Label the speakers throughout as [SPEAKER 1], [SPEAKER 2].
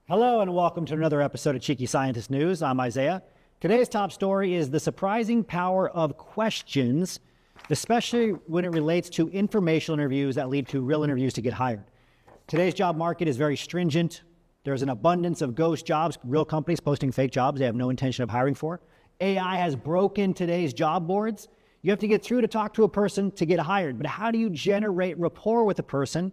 [SPEAKER 1] Hello and welcome to another episode of Cheeky Scientist News. I'm Isaiah. Today's top story is the surprising power of questions, especially when it relates to informational interviews that lead to real interviews to get hired. Today's job market is very stringent. There's an abundance of ghost jobs, real companies posting fake jobs they have no intention of hiring for. AI has broken today's job boards. You have to get through to talk to a person to get hired. But how do you generate rapport with a person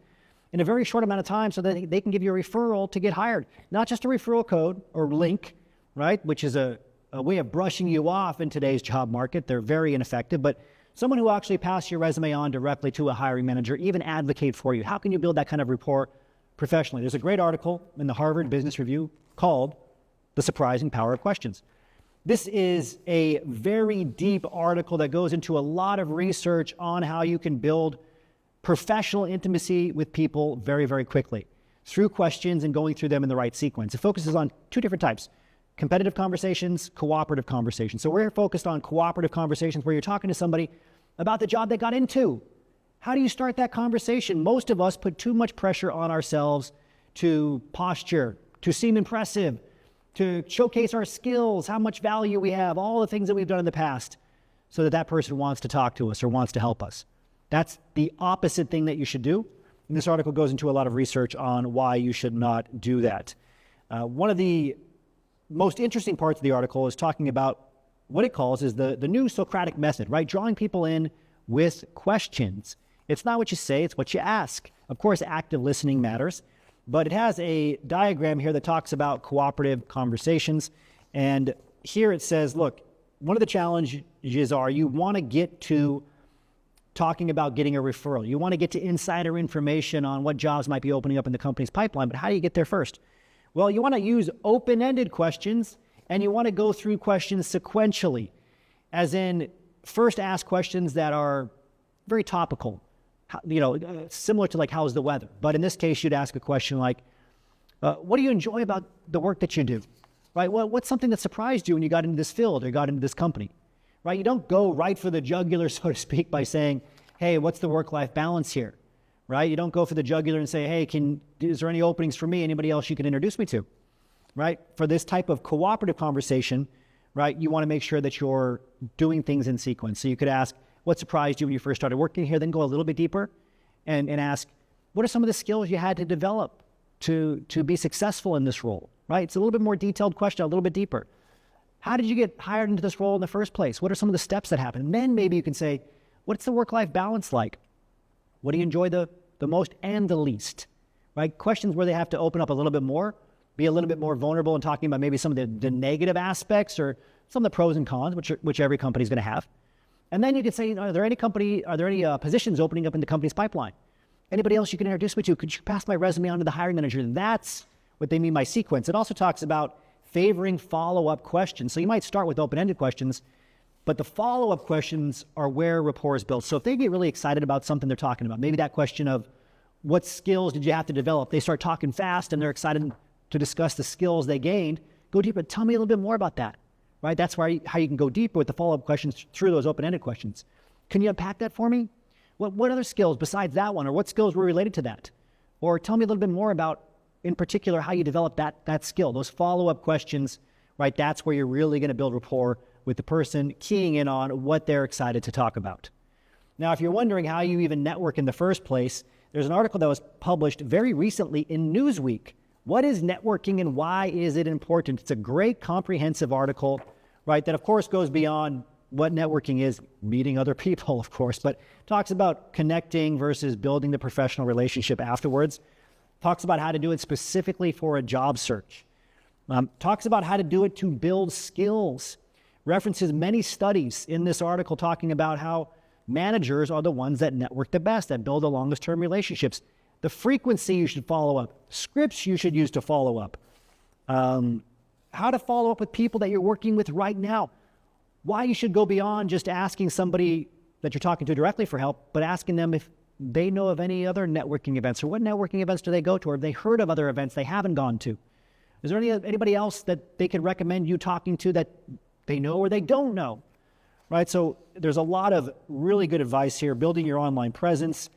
[SPEAKER 1] in a very short amount of time so that they can give you a referral to get hired? Not just a referral code or link, right, which is a way of brushing you off in today's job market. They're very ineffective, but someone who actually passes your resume on directly to a hiring manager, even advocate for you. How can you build that kind of rapport professionally? There's a great article in the Harvard Business Review called The Surprising Power of Questions. This is a very deep article that goes into a lot of research on how you can build professional intimacy with people very, very quickly through questions and going through them in the right sequence. It focuses on two different types: competitive conversations, cooperative conversations. So we're focused on cooperative conversations where you're talking to somebody about the job they got into. How do you start that conversation? Most of us put too much pressure on ourselves to posture, to seem impressive, to showcase our skills, how much value we have, all the things that we've done in the past, so that that person wants to talk to us or wants to help us. That's the opposite thing that you should do. And this article goes into a lot of research on why you should not do that. One of the most interesting parts of the article is talking about what it calls is the new Socratic method, right? Drawing people in with questions. It's not what you say, it's what you ask. Of course, active listening matters, but it has a diagram here that talks about cooperative conversations. And here it says, look, one of the challenges are you want to get to talking about getting a referral. You want to get to insider information on what jobs might be opening up in the company's pipeline, but how do you get there first? Well, you want to use open-ended questions, and you want to go through questions sequentially, as in first ask questions that are very topical, similar to like, how's the weather? But in this case, you'd ask a question like, what do you enjoy about the work that you do? Right? What's something that surprised you when you got into this field or got into this company? Right? You don't go right for the jugular, so to speak, by saying, hey, what's the work-life balance here? Right? You don't go for the jugular and say, hey, is there any openings for me? Anybody else you can introduce me to? Right? For this type of cooperative conversation, right, you want to make sure that you're doing things in sequence. So you could ask, what surprised you when you first started working here? Then go a little bit deeper and ask, what are some of the skills you had to develop to be successful in this role? Right? It's a little bit more detailed question, a little bit deeper. How did you get hired into this role in the first place? What are some of the steps that happen? And then maybe you can say, what's the work-life balance like? What do you enjoy the most and the least? Right? Questions where they have to open up a little bit more, be a little bit more vulnerable in talking about maybe some of the negative aspects or some of the pros and cons, which every company is going to have. And then you could say, are there any positions opening up in the company's pipeline? Anybody else you can introduce me to? Could you pass my resume on to the hiring manager? That's what they mean by sequence. It also talks about favoring follow-up questions. So you might start with open-ended questions, but the follow-up questions are where rapport is built. So if they get really excited about something they're talking about, maybe that question of what skills did you have to develop? They start talking fast and they're excited to discuss the skills they gained. Go deeper. Tell me a little bit more about that, right? That's how you can go deeper with the follow-up questions through those open-ended questions. Can you unpack that for me? What other skills besides that one, or what skills were related to that? Or tell me a little bit more about, in particular, how you develop that skill. Those follow-up questions, right? That's where you're really going to build rapport with the person, keying in on what they're excited to talk about. Now, if you're wondering how you even network in the first place, there's an article that was published very recently in Newsweek. What is networking and why is it important? It's a great comprehensive article, right? That of course goes beyond what networking is, meeting other people, of course, but talks about connecting versus building the professional relationship afterwards. Talks about how to do it specifically for a job search. Talks about how to do it to build skills. References many studies in this article talking about how managers are the ones that network the best, that build the longest term relationships. The frequency you should follow up, scripts you should use to follow up, how to follow up with people that you're working with right now, why you should go beyond just asking somebody that you're talking to directly for help, but asking them if they know of any other networking events, or what networking events do they go to, or have they heard of other events they haven't gone to? Is there anybody else that they could recommend you talking to that they know or they don't know? Right? So there's a lot of really good advice here, building your online presence,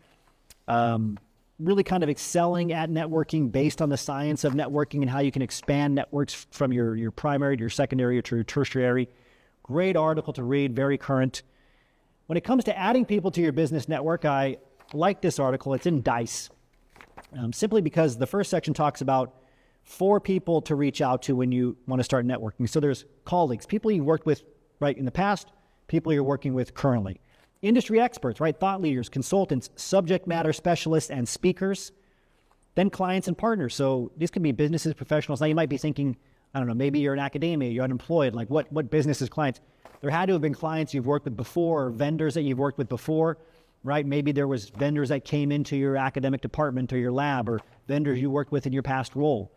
[SPEAKER 1] really kind of excelling at networking based on the science of networking and how you can expand networks from your primary to your secondary to your tertiary. Great article to read, very current. When it comes to adding people to your business network, I like this article. It's in DICE, simply because the first section talks about 4 people to reach out to when you want to start networking. So there's colleagues, people you've worked with right in the past, people you're working with currently. Industry experts, right? Thought leaders, consultants, subject matter specialists, and speakers. Then clients and partners. So these could be businesses, professionals. Now you might be thinking, I don't know, maybe you're in academia, you're unemployed. Like what businesses, clients? There had to have been clients you've worked with before, or vendors that you've worked with before, right? Maybe there was vendors that came into your academic department or your lab, or vendors you worked with in your past role,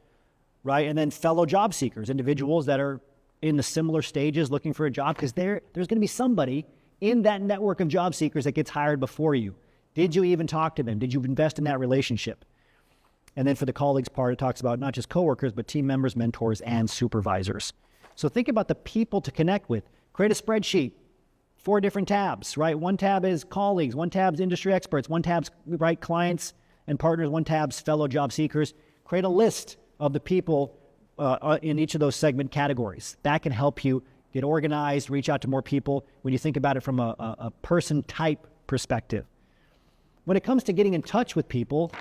[SPEAKER 1] right? And then fellow job seekers, individuals that are in the similar stages looking for a job, because there's going to be somebody in that network of job seekers that gets hired before you. Did you even talk to them? Did you invest in that relationship? And then for the colleagues part, it talks about not just coworkers, but team members, mentors, and supervisors. So think about the people to connect with. Create a spreadsheet, 4 different tabs, right? One tab is colleagues, one tab's industry experts, one tab's, right, clients and partners, one tab's fellow job seekers. Create a list of the people in each of those segment categories. That can help you get organized, reach out to more people when you think about it from a person type perspective. When it comes to getting in touch with people,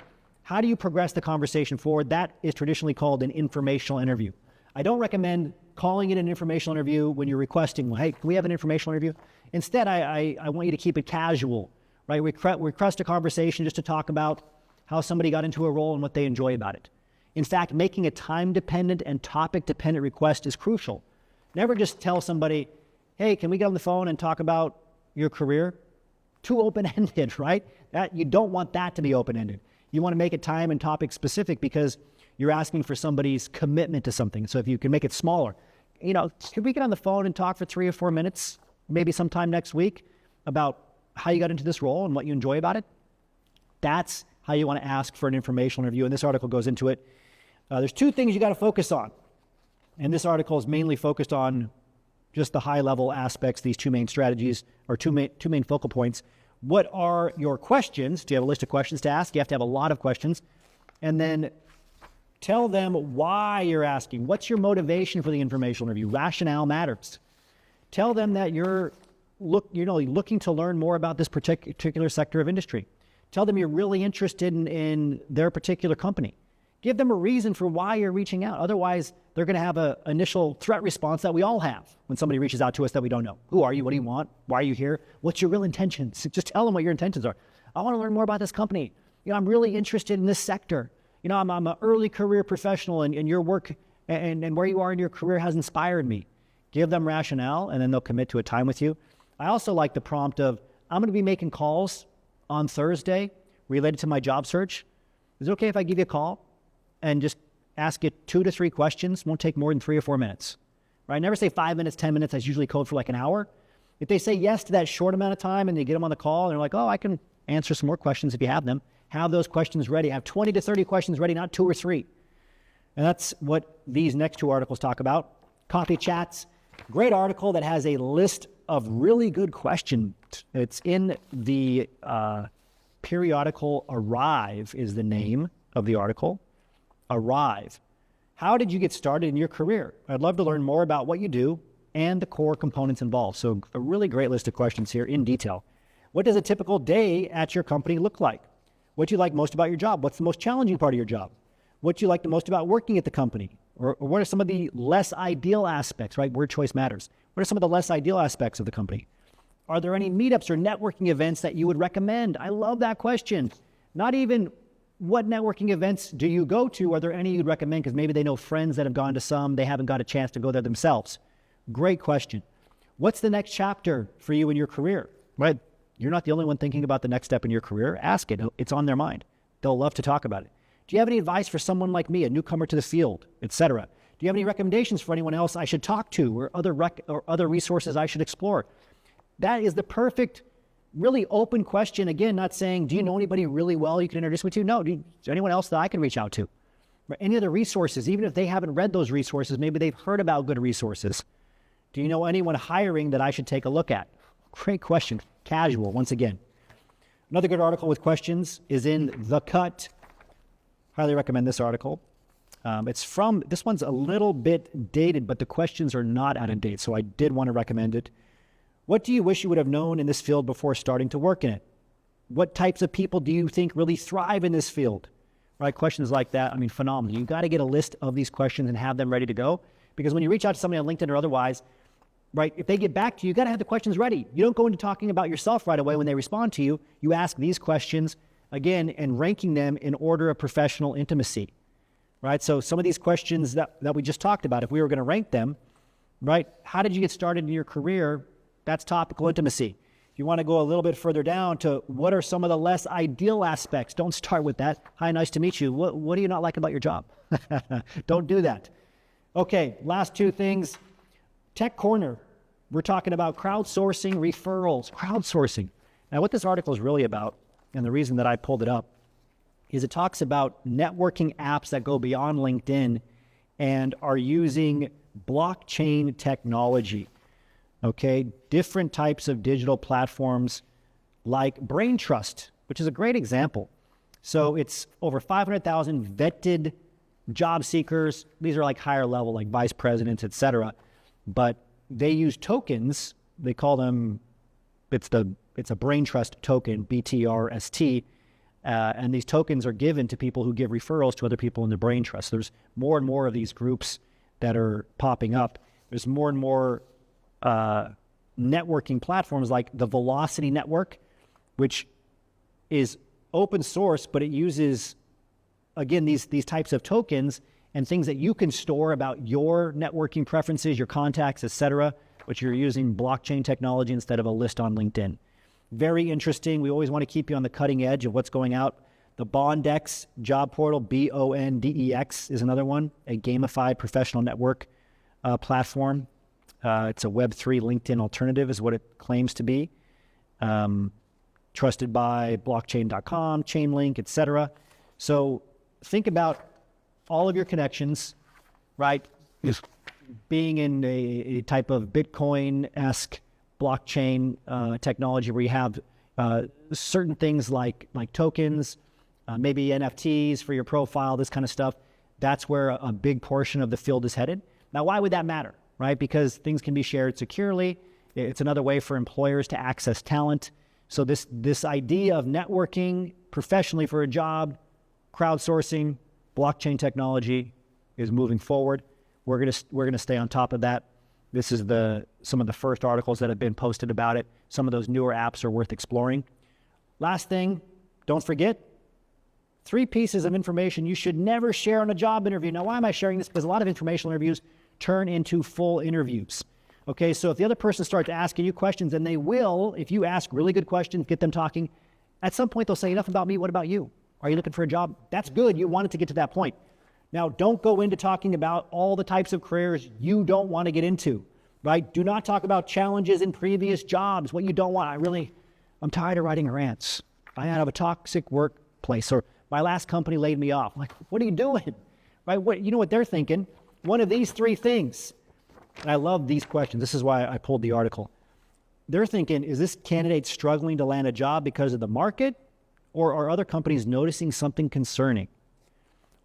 [SPEAKER 1] how do you progress the conversation forward? That is traditionally called an informational interview. I don't recommend calling it an informational interview when you're requesting, well, hey, can we have an informational interview? Instead, I want you to keep it casual, right? Request a conversation just to talk about how somebody got into a role and what they enjoy about it. In fact, making a time-dependent and topic-dependent request is crucial. Never just tell somebody, hey, can we get on the phone and talk about your career? Too open-ended, right? You don't want that to be open-ended. You want to make it time and topic specific because you're asking for somebody's commitment to something. So if you can make it smaller, could we get on the phone and talk for 3 or 4 minutes, maybe sometime next week, about how you got into this role and what you enjoy about it? That's how you want to ask for an informational interview. And this article goes into it. There's 2 things you got to focus on. And this article is mainly focused on just the high-level aspects, these 2 main strategies, or two main focal points. What are your questions? Do you have a list of questions to ask? You have to have a lot of questions. And then tell them why you're asking. What's your motivation for the informational interview? Rationale matters. Tell them that you're looking to learn more about this particular sector of industry. Tell them you're really interested in their particular company. Give them a reason for why you're reaching out. Otherwise, they're going to have an initial threat response that we all have when somebody reaches out to us that we don't know. Who are you? What do you want? Why are you here? What's your real intentions? Just tell them what your intentions are. I want to learn more about this company. I'm really interested in this sector. I'm an early career professional, and your work and where you are in your career has inspired me. Give them rationale, and then they'll commit to a time with you. I also like the prompt of, I'm going to be making calls on Thursday related to my job search. Is it okay if I give you a call and just ask you 2 to 3 questions? Won't take more than 3 or 4 minutes, right? Never say 5 minutes, 10 minutes. That's usually code for like an hour. If they say yes to that short amount of time and you get them on the call and they're like, oh, I can answer some more questions if you have them. Have those questions ready. Have 20 to 30 questions ready, not 2 or 3. And that's what these next 2 articles talk about. Coffee Chats, great article that has a list of really good questions. It's in the periodical Arrive is the name of the article. Arrive. How did you get started in your career? I'd love to learn more about what you do and the core components involved. So a really great list of questions here in detail. What does a typical day at your company look like? What do you like most about your job? What's the most challenging part of your job? What do you like the most about working at the company? Or what are some of the less ideal aspects, right? Word choice matters. What are some of the less ideal aspects of the company? Are there any meetups or networking events that you would recommend? I love that question. Not even what networking events do you go to? Are there any you'd recommend? Because maybe they know friends that have gone to some. They haven't got a chance to go there themselves. Great question. What's the next chapter for you in your career? Right? You're not the only one thinking about the next step in your career. Ask it. It's on their mind. They'll love to talk about it. Do you have any advice for someone like me, a newcomer to the field, etc.? Do you have any recommendations for anyone else I should talk to, or other resources I should explore? That is the perfect, really open question. Again, not saying, do you know anybody really well you can introduce me to? No. Is there anyone else that I can reach out to? Or any other resources, even if they haven't read those resources, maybe they've heard about good resources. Do you know anyone hiring that I should take a look at? Great question. Casual, once again. Another good article with questions is in The Cut. Highly recommend this article. This one's a little bit dated, but the questions are not out of date, so I did want to recommend it. What do you wish you would have known in this field before starting to work in it? What types of people do you think really thrive in this field? Right? Questions like that, phenomenal. You got to get a list of these questions and have them ready to go, because when you reach out to somebody on LinkedIn or otherwise, right, if they get back to you, you got to have the questions ready. You don't go into talking about yourself right away when they respond to you. You ask these questions, again, and ranking them in order of professional intimacy, right? So some of these questions that we just talked about, if we were going to rank them, right, how did you get started in your career? That's topical intimacy. If you want to go a little bit further down to what are some of the less ideal aspects, don't start with that. Hi, nice to meet you. What do you not like about your job? Don't do that. Okay, last two things. Tech Corner. We're talking about crowdsourcing referrals. Crowdsourcing. Now, what this article is really about, and the reason that I pulled it up, is it talks about networking apps that go beyond LinkedIn and are using blockchain technology. Okay, different types of digital platforms like Brain Trust, which is a great example. So it's over 500,000 vetted job seekers. These are like higher level, like vice presidents, et cetera. But they use tokens. They call them, it's a Brain Trust token, BTRST. And these tokens are given to people who give referrals to other people in the Brain Trust. There's more and more of these groups that are popping up. There's more and more networking platforms like the Velocity Network, which is open source, but it uses, again, these types of tokens and things that you can store about your networking preferences, your contacts, etc., but you're using blockchain technology instead of a list on LinkedIn. Very interesting. We always want to keep you on the cutting edge of what's going out. The Bondex job portal, Bondex, is another one, a gamified professional network platform. It's a Web3 LinkedIn alternative is what it claims to be. Trusted by blockchain.com, Chainlink, etc. So think about all of your connections, right? Being in a type of Bitcoin-esque blockchain technology where you have certain things like tokens, maybe NFTs for your profile, this kind of stuff. That's where a big portion of the field is headed. Now, why would that matter, right? Because things can be shared securely. It's another way for employers to access talent. So this idea of networking professionally for a job, crowdsourcing, blockchain technology is moving forward. We're gonna stay on top of that. This is some of the first articles that have been posted about it. Some of those newer apps are worth exploring. Last thing, don't forget, 3 pieces of information you should never share on a job interview. Now, why am I sharing this? Because a lot of informational interviews turn into full interviews. Okay, so if the other person starts asking you questions, and they will, if you ask really good questions, get them talking, at some point they'll say, enough about me, what about you? Are you looking for a job? That's good, you wanted to get to that point. Now, don't go into talking about all the types of careers you don't want to get into, right? Do not talk about challenges in previous jobs, what you don't want. I'm tired of writing rants. I have a toxic workplace, or my last company laid me off. Like, what are you doing? Right? You know what they're thinking? One of these 3 things. And I love these questions. This is why I pulled the article. They're thinking, is this candidate struggling to land a job because of the market? Or are other companies noticing something concerning?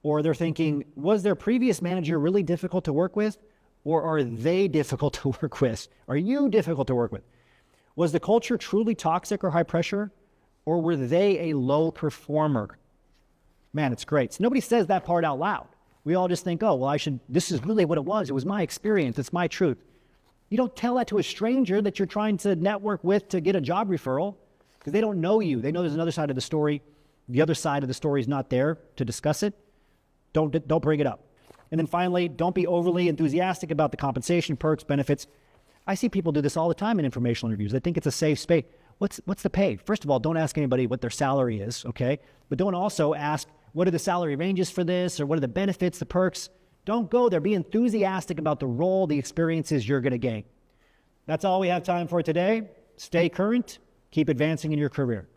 [SPEAKER 1] Or they're thinking, was their previous manager really difficult to work with? Or are they difficult to work with? Are you difficult to work with? Was the culture truly toxic or high pressure? Or were they a low performer? Man, it's great. So nobody says that part out loud. We all just think, oh, well, this is really what it was. It was my experience. It's my truth. You don't tell that to a stranger that you're trying to network with to get a job referral, because they don't know you. They know there's another side of the story. The other side of the story is not there to discuss it. Don't bring it up. And then finally, don't be overly enthusiastic about the compensation, perks, benefits. I see people do this all the time in informational interviews. They think it's a safe space. What's the pay? First of all, don't ask anybody what their salary is, okay? But don't also ask, what are the salary ranges for this? Or what are the benefits, the perks? Don't go there. Be enthusiastic about the role, the experiences you're going to gain. That's all we have time for today. Stay current. Keep advancing in your career.